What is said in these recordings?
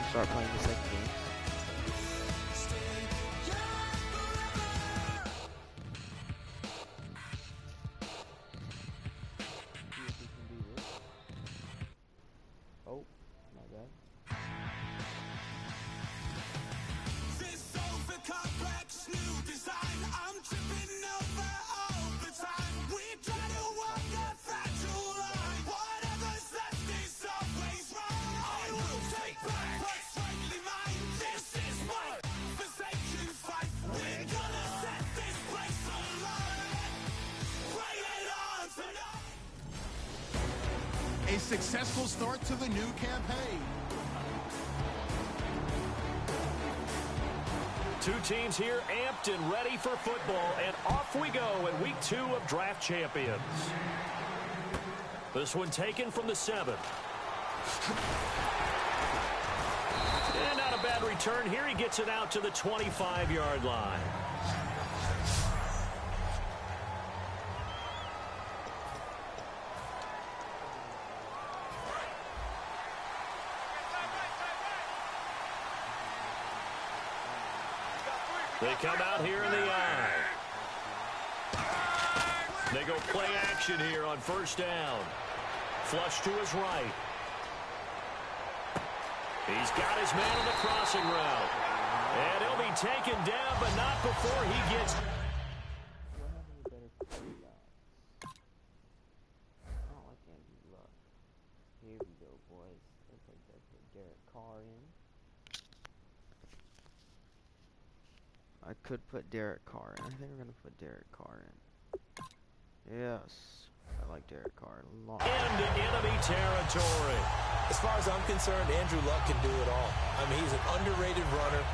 start playing this like game. Oh, my bad. This over-complex new design, I'm tripping over all the time. We try to walk that fragile line. Whatever's left is always wrong. I will take back what's rightly mine. This is my forsaken fight. We're gonna set this place alight. Bring it on tonight. A successful start to the new campaign. Two teams here amped and ready for football, and off we go in week 2 of Draft Champions. This one taken from the 7. And not a bad return here. He gets it out to the 25-yard line. They come out here in the eye. They go play action here on first down. Flush to his right. He's got his man on the crossing route. And he'll be taken down, but not before he gets... Not like Andrew Luck. Here we go, boys. Looks like they put Derek Carr in. I could put Derek Carr in. I think we're gonna put Derek Carr in. Yes, I like Derek Carr a lot. Into enemy territory. As far as I'm concerned, Andrew Luck can do it all. I mean, he's an underrated runner,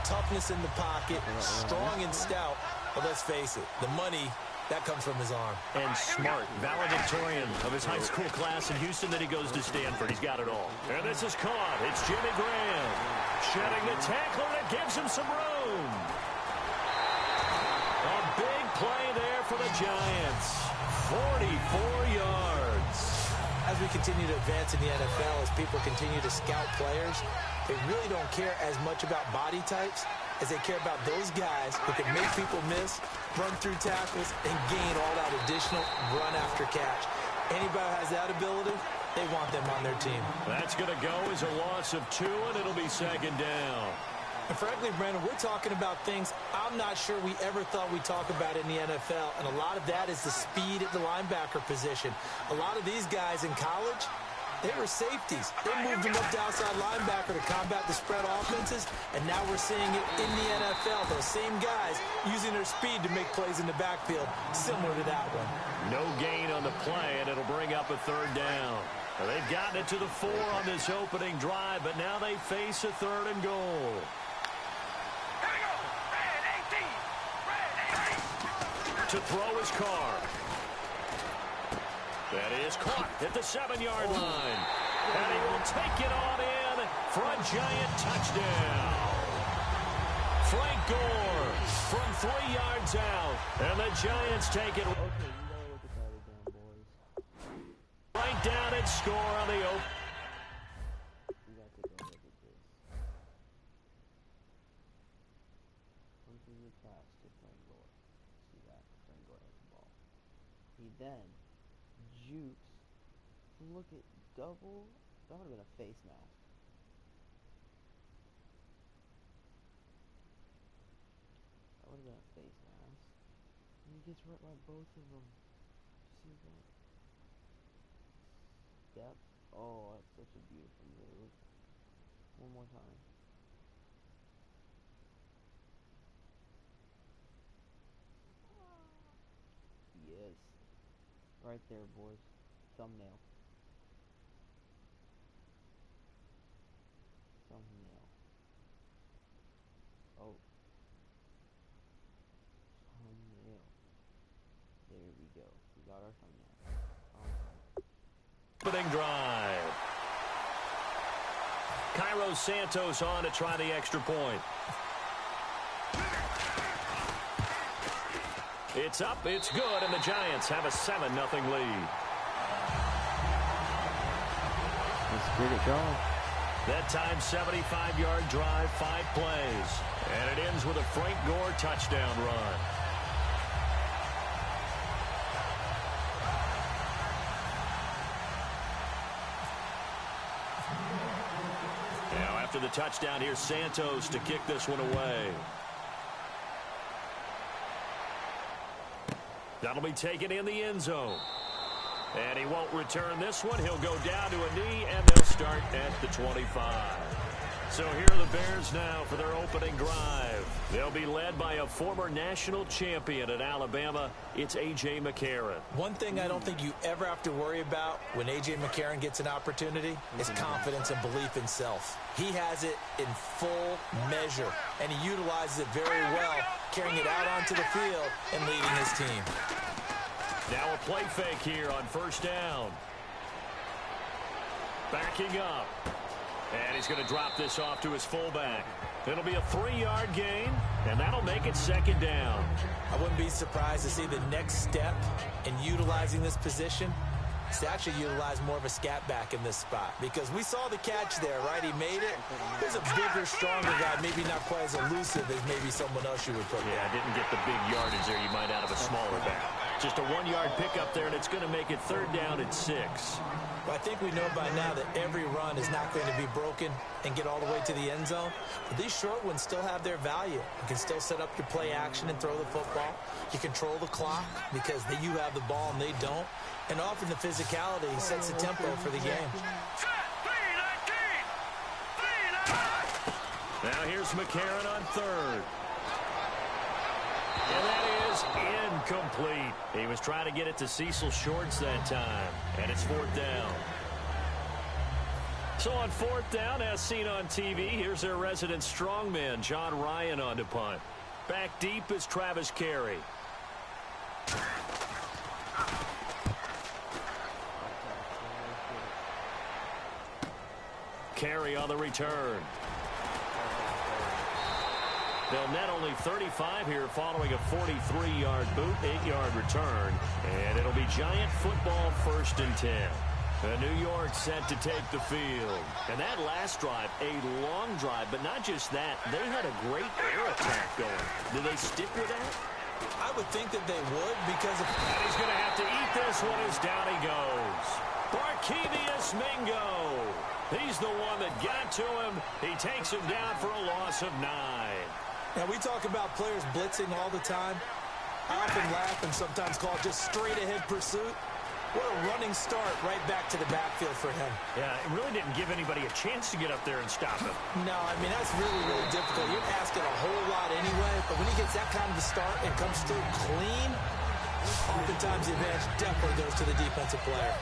toughness in the pocket, strong and stout. But let's face it, the money, that comes from his arm. And smart, valedictorian of his high school class in Houston. Then he goes to Stanford. He's got it all. And this is caught. It's Jimmy Graham shedding the tackler that gives him some room. A big play there for the Giants. 44 yards. As we continue to advance in the NFL, as people continue to scout players, they really don't care as much about body types as they care about those guys who can make people miss, run through tackles, and gain all that additional run after catch. Anybody who has that ability, they want them on their team. That's going to go as a loss of 2, and it'll be second down. And frankly, Brandon, we're talking about things I'm not sure we ever thought we'd talk about in the NFL, and a lot of that is the speed at the linebacker position. A lot of these guys in college, they were safeties. They moved them up to outside linebacker to combat the spread offenses, and now we're seeing it in the NFL. Those same guys using their speed to make plays in the backfield, similar to that one. No gain on the play, and it'll bring up a third down. Now, they've gotten it to the 4 on this opening drive, but now they face a 3rd and goal. To throw his car. That is caught at the 7-yard line. And he will take it on in for a Giant touchdown. Frank Gore from 3 yards out. And the Giants take it. Okay, you gotta look at that again, boys. Right down and score on the open. You gotta take a look at this. Completely pass to Frank Gore. See that? Frank Gore has the ball. He then jukes. Look at double. That would have been a face mask. That would have been a face mask. And he gets right by both of them. See that? Step. Oh, that's such a beautiful move. One more time. Yes. Right there, boys. Thumbnail. Thumbnail. Oh. Thumbnail. There we go. We got our thumbnail. Opening drive. Cairo Santos on to try the extra point. It's up, it's good, and the Giants have a 7-0 lead. Let's get it going. That time, 75-yard drive, 5 plays. And it ends with a Frank Gore touchdown run. Now, after the touchdown, here's Santos to kick this one away. That'll be taken in the end zone. And he won't return this one. He'll go down to a knee, and they'll start at the 25. So here are the Bears now for their opening drive. They'll be led by a former national champion at Alabama. It's A.J. McCarron. One thing I don't think you ever have to worry about when A.J. McCarron gets an opportunity is confidence and belief in self. He has it in full measure, and he utilizes it very well, carrying it out onto the field and leading his team. Now a play fake here on first down. Backing up. And he's going to drop this off to his fullback. It'll be a 3-yard gain, and that'll make it second down. I wouldn't be surprised to see the next step in utilizing this position is to actually utilize more of a scat back in this spot. Because we saw the catch there, right? He made it. There's a bigger, stronger guy, maybe not quite as elusive as maybe someone else you would put there. Yeah, didn't get the big yardage there you might out of a smaller back. Just a 1-yard pickup there, and it's going to make it third down and 6. But I think we know by now that every run is not going to be broken and get all the way to the end zone. But these short ones still have their value. You can still set up your play action and throw the football. You control the clock because you have the ball and they don't. And often the physicality sets the tempo for the game. Now here's McCarron on third. And that is incomplete. He was trying to get it to Cecil Shorts that time. And it's fourth down. So on fourth down, as seen on TV, here's their resident strongman, John Ryan, on to punt. Back deep is Travis Carey. Carey on the return. They'll net only 35 here following a 43-yard boot, 8-yard return. And it'll be Giant football, 1st and 10. New York set to take the field. And that last drive, a long drive, but not just that. They had a great air attack going. Do they stick with that? I would think that they would because of... And he's going to have to eat this one as down he goes. Barkevious Mingo. He's the one that got to him. He takes him down for a loss of 9. Now, we talk about players blitzing all the time. I often laugh and sometimes call it just straight-ahead pursuit. What a running start right back to the backfield for him. Yeah, it really didn't give anybody a chance to get up there and stop him. No, I mean, that's really, really difficult. You're asking a whole lot anyway, but when he gets that kind of a start and comes through clean, oftentimes the advantage definitely goes to the defensive player.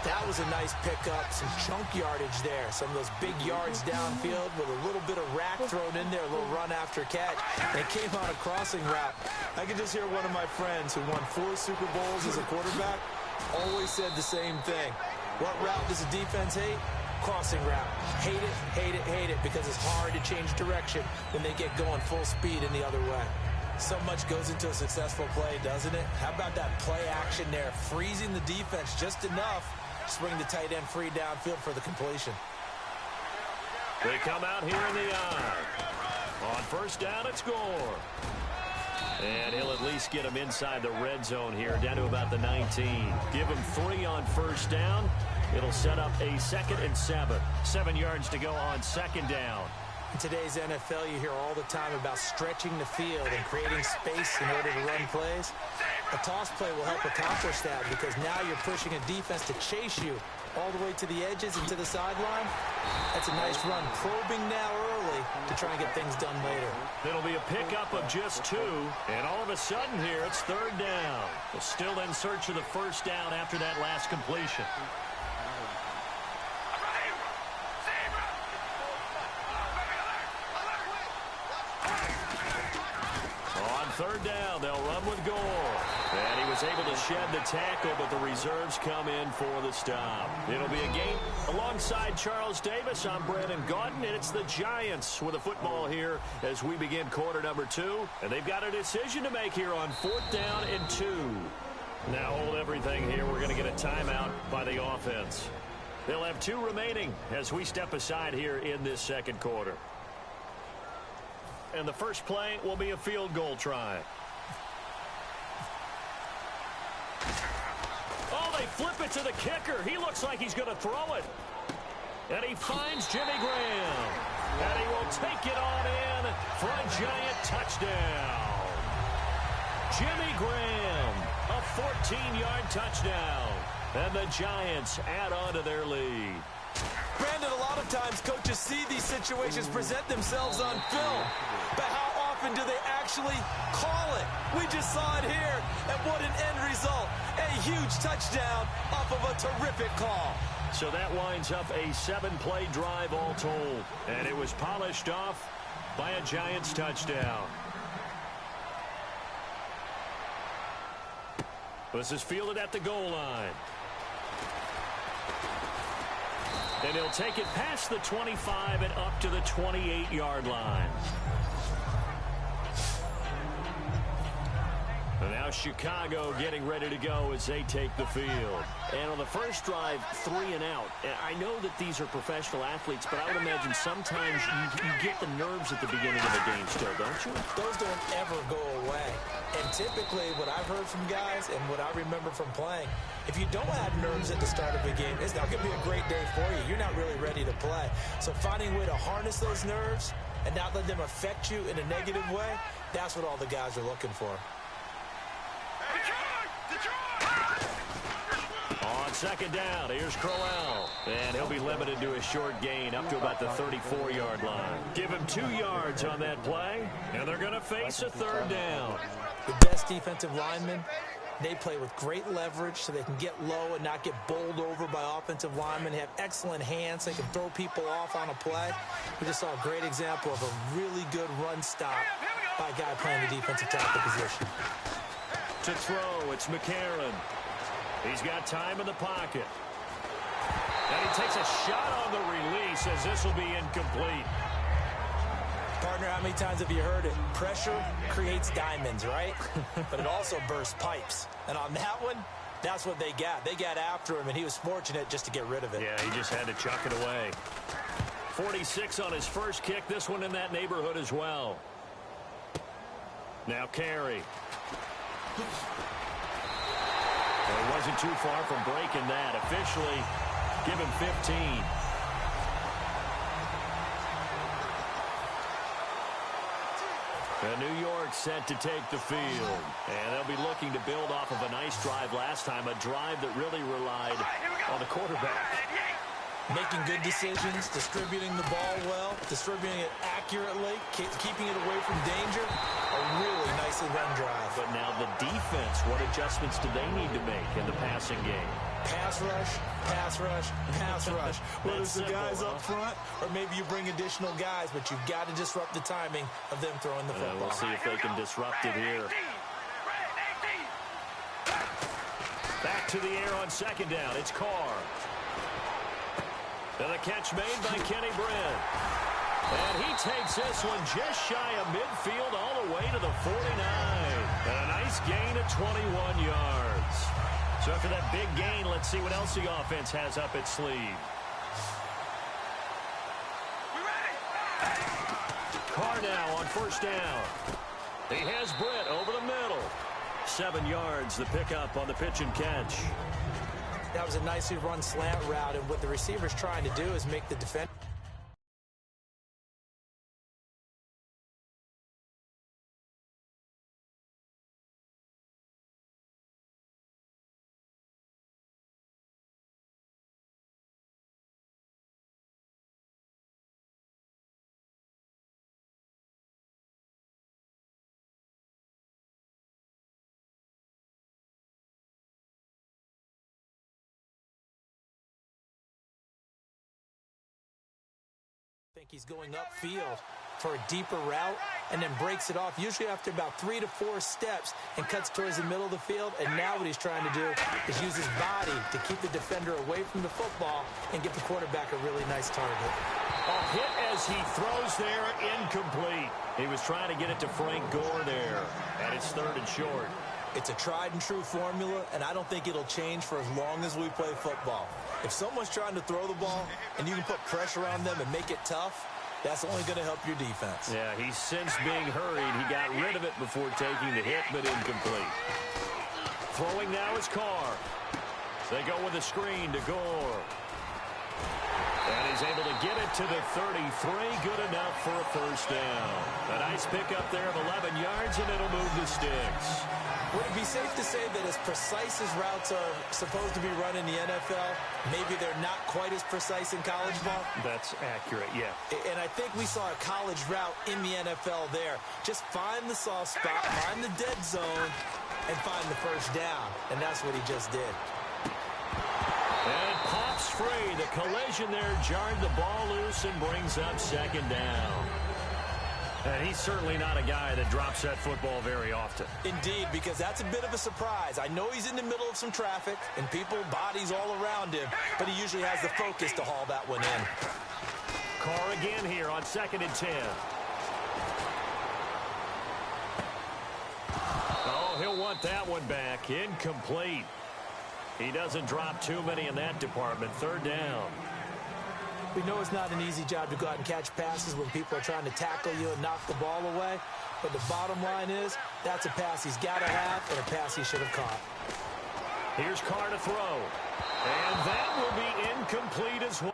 That was a nice pickup, some chunk yardage there. Some of those big yards downfield with a little bit of rack thrown in there, a little run after catch. And it came on a crossing route. I can just hear one of my friends who won 4 Super Bowls as a quarterback always said the same thing. What route does the defense hate? Crossing route. Hate it, hate it, hate it, because it's hard to change direction when they get going full speed in the other way. So much goes into a successful play, doesn't it? How about that play action there? Freezing the defense just enough to bring the tight end free downfield for the completion. They come out here in the eye. On first down, it's Gore. And he'll at least get him inside the red zone here, down to about the 19. Give him 3 on first down. It'll set up a 2nd and 7. 7 yards to go on second down. In today's NFL, you hear all the time about stretching the field and creating space in order to run plays. A toss play will help accomplish that because now you're pushing a defense to chase you all the way to the edges and to the sideline. That's a nice run, probing now early to try and get things done later. It'll be a pickup of just 2, and all of a sudden here it's third down. They're still in search of the first down after that last completion. Third down, they'll run with Gore. And he was able to shed the tackle, but the reserves come in for the stop. It'll be a game alongside Charles Davis. I'm Brandon Gaudin, and it's the Giants with a football here as we begin quarter number 2. And they've got a decision to make here on 4th down and 2. Now hold everything here. We're going to get a timeout by the offense. They'll have 2 remaining as we step aside here in this second quarter. And the first play will be a field goal try. Oh, they flip it to the kicker. He looks like he's going to throw it. And he finds Jimmy Graham. And he will take it on in for a Giant touchdown. Jimmy Graham, a 14-yard touchdown. And the Giants add on to their lead. Brandon, a lot of times coaches see these situations present themselves on film. But how often do they actually call it? We just saw it here. And what an end result. A huge touchdown off of a terrific call. So that winds up a 7-play drive all told. And it was polished off by a Giants touchdown. This is fielded at the goal line. And he'll take it past the 25 and up to the 28-yard line. And now Chicago getting ready to go as they take the field. And on the first drive, 3 and out. I know that these are professional athletes, but I would imagine sometimes you get the nerves at the beginning of a game still, don't you? Those don't ever go away. And typically what I've heard from guys and what I remember from playing, if you don't have nerves at the start of a game, it's not going to be a great day for you. You're not really ready to play. So finding a way to harness those nerves and not let them affect you in a negative way, that's what all the guys are looking for. On second down, here's Crowell. And he'll be limited to a short gain up to about the 34-yard line. Give him 2 yards on that play, and they're going to face a third down. The best defensive linemen, they play with great leverage so they can get low and not get bowled over by offensive linemen. They have excellent hands. They can throw people off on a play. We just saw a great example of a really good run stop by a guy playing the defensive tackle position. To throw, it's McCarron. He's got time in the pocket. And he takes a shot on the release as this will be incomplete. Partner, how many times have you heard it? Pressure creates diamonds, right? But it also bursts pipes. And on that one, that's what they got. They got after him, and he was fortunate just to get rid of it. Yeah, he just had to chuck it away. 46 on his first kick. This one in that neighborhood as well. Now Carey. Well, he wasn't too far from breaking that. Officially, give him 15. And New York set to take the field. And they'll be looking to build off of a nice drive last time, a drive that really relied on the quarterback. Making good decisions, distributing the ball well, distributing it accurately, keeping it away from danger. A really nicely run drive. But now the defense, what adjustments do they need to make in the passing game? Pass rush, pass rush, pass rush. Whether it's the guys up front or maybe you bring additional guys, but you've got to disrupt the timing of them throwing the football. We'll see if they can disrupt it here. Back to the air on second down. It's Carr. And the catch made by Kenny Brent. And he takes this one just shy of midfield all the way to the 49. And a nice gain of 21 yards. So after that big gain, let's see what else the offense has up its sleeve. Carr now on first down. He has Brett over the middle. 7 yards, the pickup on the pitch and catch. That was a nicely run slant route, and what the receiver's trying to do is make the defender. He's going upfield for a deeper route and then breaks it off, usually after about 3 to 4 steps, and cuts towards the middle of the field. And now what he's trying to do is use his body to keep the defender away from the football and give the quarterback a really nice target. A hit as he throws there, incomplete. He was trying to get it to Frank Gore there, and it's 3rd and short. It's a tried and true formula, and I don't think it'll change for as long as we play football. If someone's trying to throw the ball and you can put pressure on them and make it tough, that's only going to help your defense. Yeah, he's since being hurried. He got rid of it before taking the hit, but incomplete. Throwing now is Carr. They go with a screen to Gore. And he's able to get it to the 33. Good enough for a first down. A nice pickup there of 11 yards, and it'll move the sticks. Would it be safe to say that as precise as routes are supposed to be run in the NFL, maybe they're not quite as precise in college ball? That's accurate, yeah. And I think we saw a college route in the NFL there. Just find the soft spot, find the dead zone, and find the first down. And that's what he just did. And it pops free. The collision there jarred the ball loose and brings up second down. And he's certainly not a guy that drops that football very often. Indeed, because that's a bit of a surprise. I know he's in the middle of some traffic and people, bodies all around him, but he usually has the focus to haul that one in. Carr again here on 2nd and 10. Oh, he'll want that one back. Incomplete. He doesn't drop too many in that department. 3rd down. We know it's not an easy job to go out and catch passes when people are trying to tackle you and knock the ball away. But the bottom line is, that's a pass he's got to have and a pass he should have caught. Here's Carr to throw. And that will be incomplete as well.